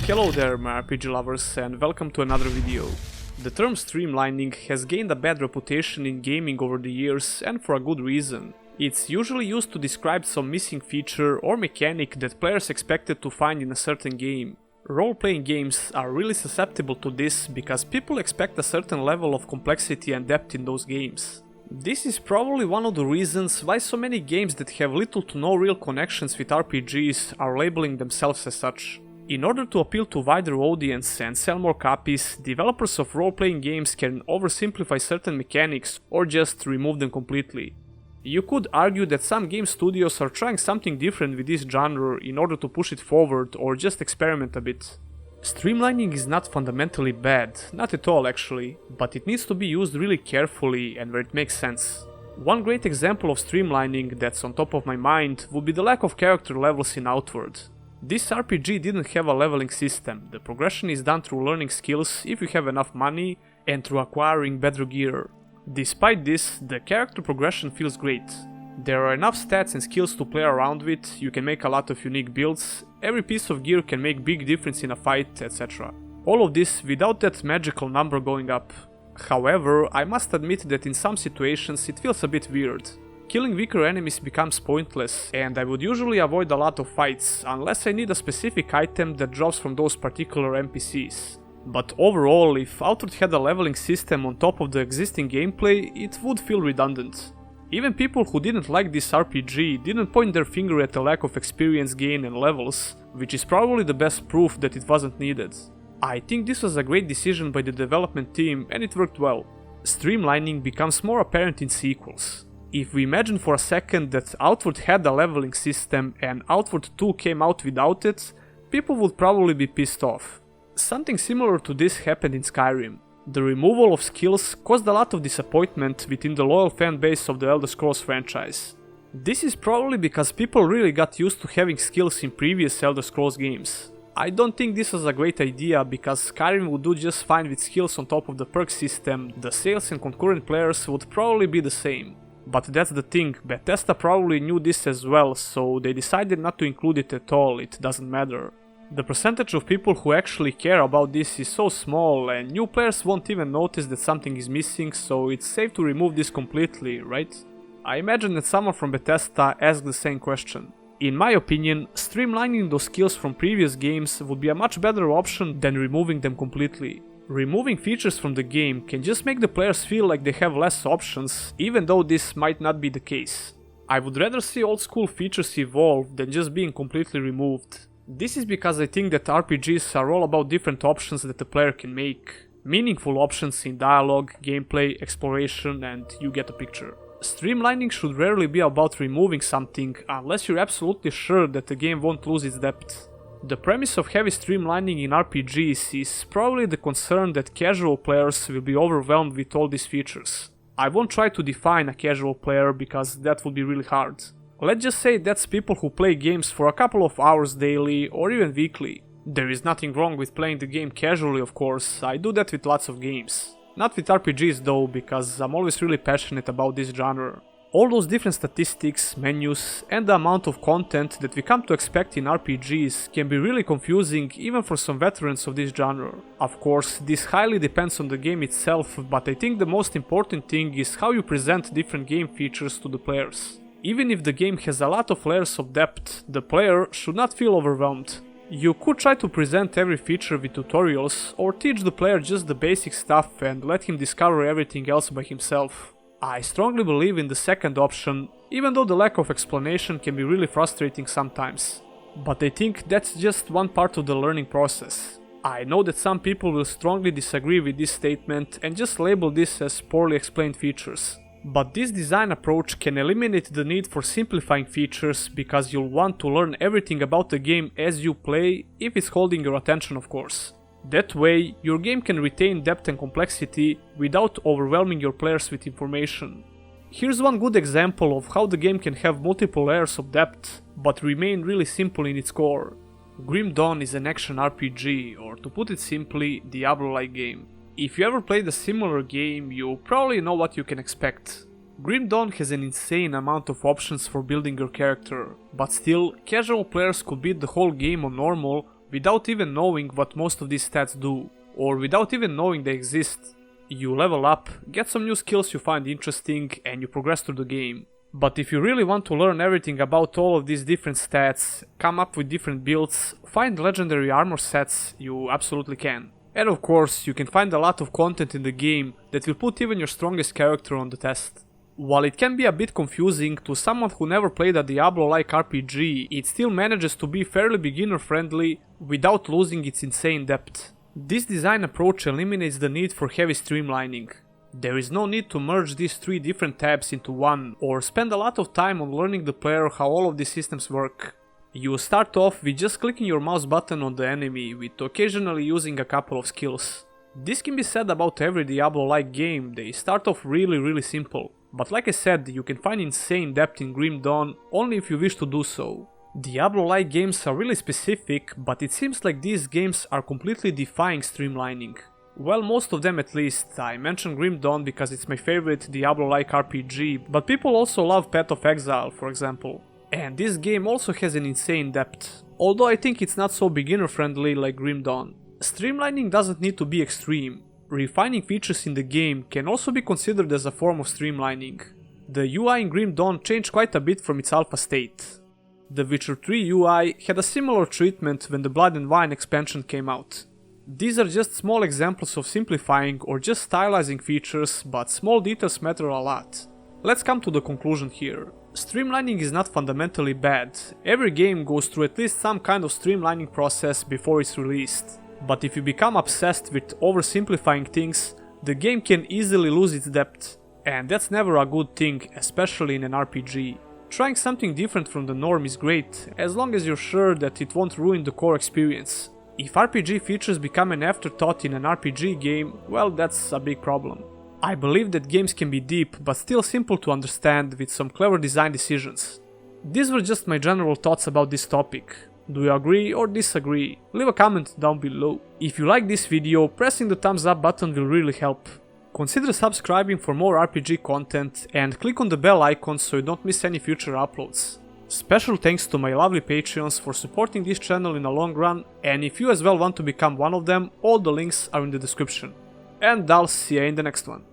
Hello there my RPG lovers and welcome to another video. The term streamlining has gained a bad reputation in gaming over the years and for a good reason. It's usually used to describe some missing feature or mechanic that players expected to find in a certain game. Role-playing games are really susceptible to this because people expect a certain level of complexity and depth in those games. This is probably one of the reasons why so many games that have little to no real connections with RPGs are labeling themselves as such. In order to appeal to a wider audience and sell more copies, developers of role-playing games can oversimplify certain mechanics or just remove them completely. You could argue that some game studios are trying something different with this genre in order to push it forward or just experiment a bit. Streamlining is not fundamentally bad, not at all actually, but it needs to be used really carefully and where it makes sense. One great example of streamlining that's on top of my mind would be the lack of character levels in Outward. This RPG didn't have a leveling system. The progression is done through learning skills if you have enough money and through acquiring better gear. Despite this, the character progression feels great. There are enough stats and skills to play around with, you can make a lot of unique builds, every piece of gear can make big difference in a fight, etc. All of this without that magical number going up. However, I must admit that in some situations it feels a bit weird. Killing weaker enemies becomes pointless, and I would usually avoid a lot of fights unless I need a specific item that drops from those particular NPCs. But overall, if Outward had a leveling system on top of the existing gameplay, it would feel redundant. Even people who didn't like this RPG didn't point their finger at the lack of experience gain and levels, which is probably the best proof that it wasn't needed. I think this was a great decision by the development team and it worked well. Streamlining becomes more apparent in sequels. If we imagine for a second that Outward had a leveling system and Outward 2 came out without it, people would probably be pissed off. Something similar to this happened in Skyrim. The removal of skills caused a lot of disappointment within the loyal fanbase of the Elder Scrolls franchise. This is probably because people really got used to having skills in previous Elder Scrolls games. I don't think this was a great idea because Skyrim would do just fine with skills on top of the perk system, the sales and concurrent players would probably be the same. But that's the thing, Bethesda probably knew this as well, so they decided not to include it at all, it doesn't matter. The percentage of people who actually care about this is so small and new players won't even notice that something is missing, so it's safe to remove this completely, right? I imagine that someone from Bethesda asked the same question. In my opinion, streamlining those skills from previous games would be a much better option than removing them completely. Removing features from the game can just make the players feel like they have less options, even though this might not be the case. I would rather see old school features evolve than just being completely removed. This is because I think that RPGs are all about different options that the player can make. Meaningful options in dialogue, gameplay, exploration, and you get a picture. Streamlining should rarely be about removing something unless you're absolutely sure that the game won't lose its depth. The premise of heavy streamlining in RPGs is probably the concern that casual players will be overwhelmed with all these features. I won't try to define a casual player because that would be really hard. Let's just say that's people who play games for a couple of hours daily or even weekly. There is nothing wrong with playing the game casually, of course, I do that with lots of games. Not with RPGs though, because I'm always really passionate about this genre. All those different statistics, menus, and the amount of content that we come to expect in RPGs can be really confusing even for some veterans of this genre. Of course, this highly depends on the game itself, but I think the most important thing is how you present different game features to the players. Even if the game has a lot of layers of depth, the player should not feel overwhelmed. You could try to present every feature with tutorials, or teach the player just the basic stuff and let him discover everything else by himself. I strongly believe in the second option, even though the lack of explanation can be really frustrating sometimes. But I think that's just one part of the learning process. I know that some people will strongly disagree with this statement and just label this as poorly explained features. But this design approach can eliminate the need for simplifying features because you'll want to learn everything about the game as you play, if it's holding your attention of course. That way, your game can retain depth and complexity without overwhelming your players with information. Here's one good example of how the game can have multiple layers of depth, but remain really simple in its core. Grim Dawn is an action RPG, or to put it simply, Diablo-like game. If you ever played a similar game, you probably know what you can expect. Grim Dawn has an insane amount of options for building your character, but still, casual players could beat the whole game on normal without even knowing what most of these stats do, or without even knowing they exist. You level up, get some new skills you find interesting, and you progress through the game. But if you really want to learn everything about all of these different stats, come up with different builds, find legendary armor sets, you absolutely can. And of course, you can find a lot of content in the game that will put even your strongest character on the test. While it can be a bit confusing to someone who never played a Diablo-like RPG, it still manages to be fairly beginner-friendly without losing its insane depth. This design approach eliminates the need for heavy streamlining. There is no need to merge these three different tabs into one, or spend a lot of time on learning the player how all of these systems work. You start off with just clicking your mouse button on the enemy, with occasionally using a couple of skills. This can be said about every Diablo-like game, they start off really simple. But like I said, you can find insane depth in Grim Dawn only if you wish to do so. Diablo-like games are really specific, but it seems like these games are completely defying streamlining. Well, most of them at least. I mentioned Grim Dawn because it's my favorite Diablo-like RPG, but people also love Path of Exile, for example. And this game also has an insane depth, although I think it's not so beginner-friendly like Grim Dawn. Streamlining doesn't need to be extreme. Refining features in the game can also be considered as a form of streamlining. The UI in Grim Dawn changed quite a bit from its alpha state. The Witcher 3 UI had a similar treatment when the Blood and Wine expansion came out. These are just small examples of simplifying or just stylizing features, but small details matter a lot. Let's come to the conclusion here. Streamlining is not fundamentally bad. Every game goes through at least some kind of streamlining process before it's released. But if you become obsessed with oversimplifying things, the game can easily lose its depth. And that's never a good thing, especially in an RPG. Trying something different from the norm is great, as long as you're sure that it won't ruin the core experience. If RPG features become an afterthought in an RPG game, well, that's a big problem. I believe that games can be deep, but still simple to understand with some clever design decisions. These were just my general thoughts about this topic. Do you agree or disagree? Leave a comment down below. If you like this video, pressing the thumbs up button will really help. Consider subscribing for more RPG content and click on the bell icon so you don't miss any future uploads. Special thanks to my lovely Patreons for supporting this channel in the long run, and if you as well want to become one of them, all the links are in the description. And I'll see you in the next one.